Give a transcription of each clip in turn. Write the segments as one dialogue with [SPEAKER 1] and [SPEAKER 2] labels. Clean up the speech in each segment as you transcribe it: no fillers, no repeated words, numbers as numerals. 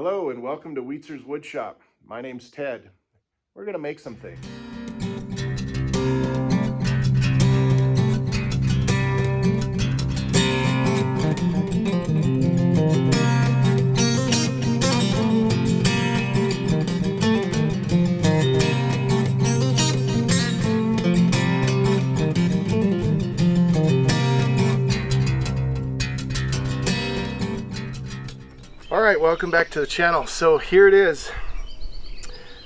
[SPEAKER 1] Hello and welcome to Weetzer's Woodshop. My name's Ted. We're going to make some things. Alright, welcome back to the channel. So here it is,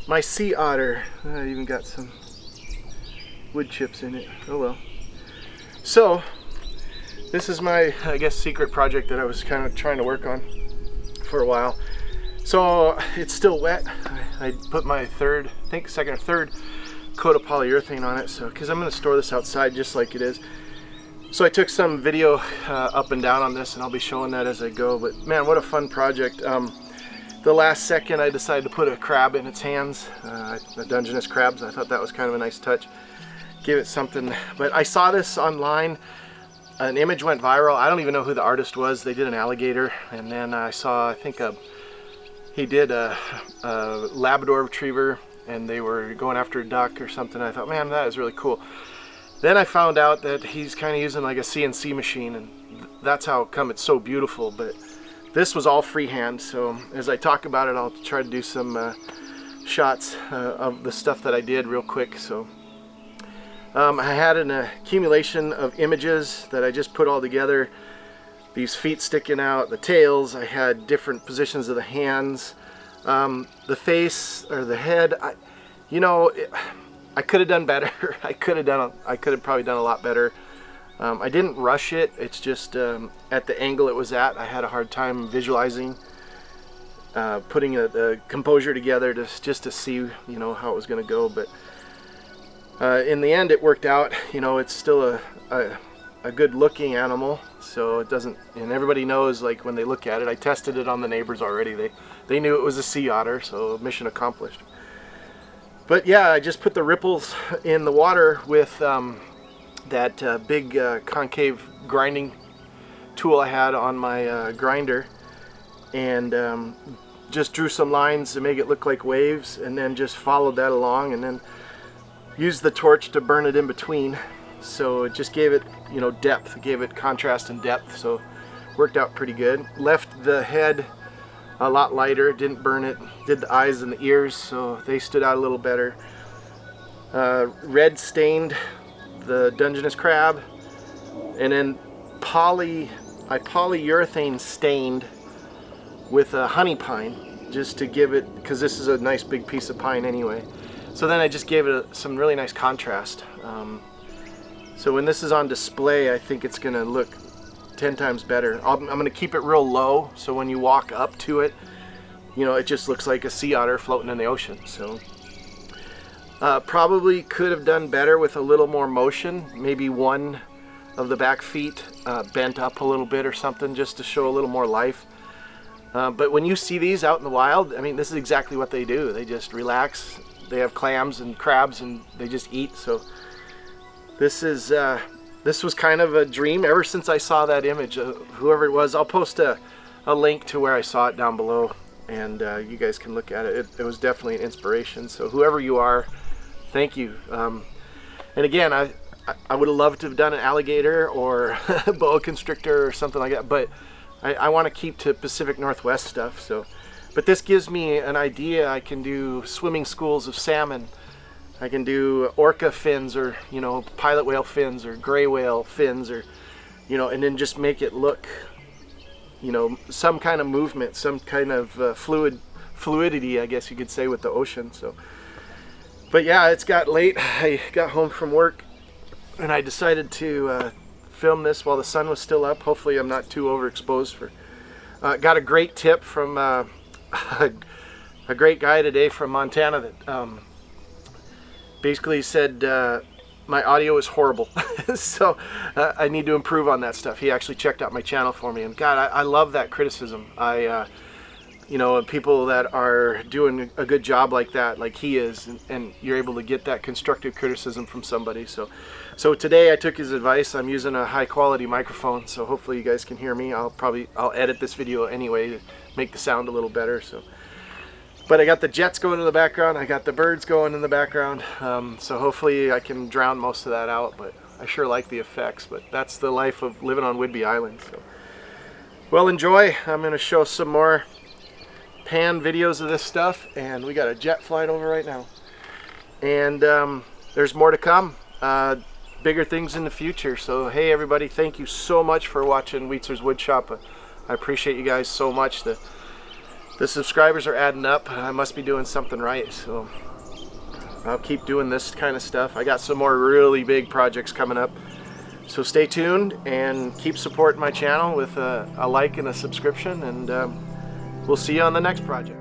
[SPEAKER 1] my sea otter. I even got some wood chips in it. Oh well. So this is my, I guess, secret project that I was kind of trying to work on for a while. So it's still wet. I put my second or third coat of polyurethane on it, so because I'm going to store this outside just like it is. So I took some video up and down on this, and I'll be showing that as I go. But man, what a fun project. The last second I decided to put a crab in its hands, the Dungeness crabs. I thought that was kind of a nice touch. Give it something. But I saw this online. An image went viral. I don't even know who the artist was. They did an alligator, and then I saw, I think he did a Labrador retriever, and they were going after a duck or something. I thought, man, that is really cool. Then I found out that he's kind of using like a CNC machine, and that's how come it's so beautiful. But this was all freehand, so as I talk about it, I'll try to do some shots of the stuff that I did real quick. So I had an accumulation of images that I just put all together. These feet sticking out, the tails, I had different positions of the hands, the face or the head. I could have done better. I could have probably done a lot better. I didn't rush it. It's just at the angle it was at, I had a hard time visualizing, putting the composure together just to see, how it was going to go. But in the end, it worked out. It's still a good-looking animal, so it doesn't. And everybody knows, like when they look at it, I tested it on the neighbors already. They knew it was a sea otter, so mission accomplished. But yeah, I just put the ripples in the water with that big concave grinding tool I had on my grinder, and just drew some lines to make it look like waves, and then just followed that along, and then used the torch to burn it in between. So it just gave it, depth, gave it contrast and depth, so worked out pretty good. Left the head a lot lighter, didn't burn it. Did the eyes and the ears, so they stood out a little better. Red stained the Dungeness crab, and then I polyurethane stained with a honey pine, just to give it, because this is a nice big piece of pine anyway. So then I just gave it some really nice contrast. So when this is on display, I think it's gonna look 10 times better. I'm going to keep it real low, so when you walk up to it, it just looks like a sea otter floating in the ocean. So probably could have done better with a little more motion. Maybe one of the back feet bent up a little bit or something, just to show a little more life. But when you see these out in the wild, I mean, this is exactly what they do. They just relax. They have clams and crabs, and they just eat. So this was kind of a dream ever since I saw that image. Whoever it was, I'll post a link to where I saw it down below, and you guys can look at it. It was definitely an inspiration. So whoever you are, thank you. And again, I would have loved to have done an alligator or a boa constrictor or something like that, but I want to keep to Pacific Northwest stuff. So, but this gives me an idea. I can do swimming schools of salmon. I can do orca fins, or pilot whale fins, or gray whale fins, or and then just make it look, some kind of movement, some kind of fluidity, I guess you could say, with the ocean. So, but yeah, it's got late. I got home from work, and I decided to film this while the sun was still up. Hopefully, I'm not too overexposed. Got a great tip from a great guy today from Montana that. Basically said my audio is horrible, so I need to improve on that stuff. He actually checked out my channel for me, and God, I love that criticism. you know, people that are doing a good job like that, like he is, and you're able to get that constructive criticism from somebody. So today I took his advice. I'm using a high quality microphone, so hopefully you guys can hear me. I'll edit this video anyway to make the sound a little better. But I got the jets going in the background, I got the birds going in the background, so hopefully I can drown most of that out, but I sure like the effects. But that's the life of living on Whidbey Island. So, well, enjoy. I'm going to show some more pan videos of this stuff, and we got a jet flying over right now, and there's more to come, bigger things in the future. So hey everybody, thank you so much for watching Weetzer's Woodshop. I appreciate you guys so much. The subscribers are adding up. I must be doing something right, so I'll keep doing this kind of stuff. I got some more really big projects coming up, so stay tuned and keep supporting my channel with a like and a subscription, and we'll see you on the next project.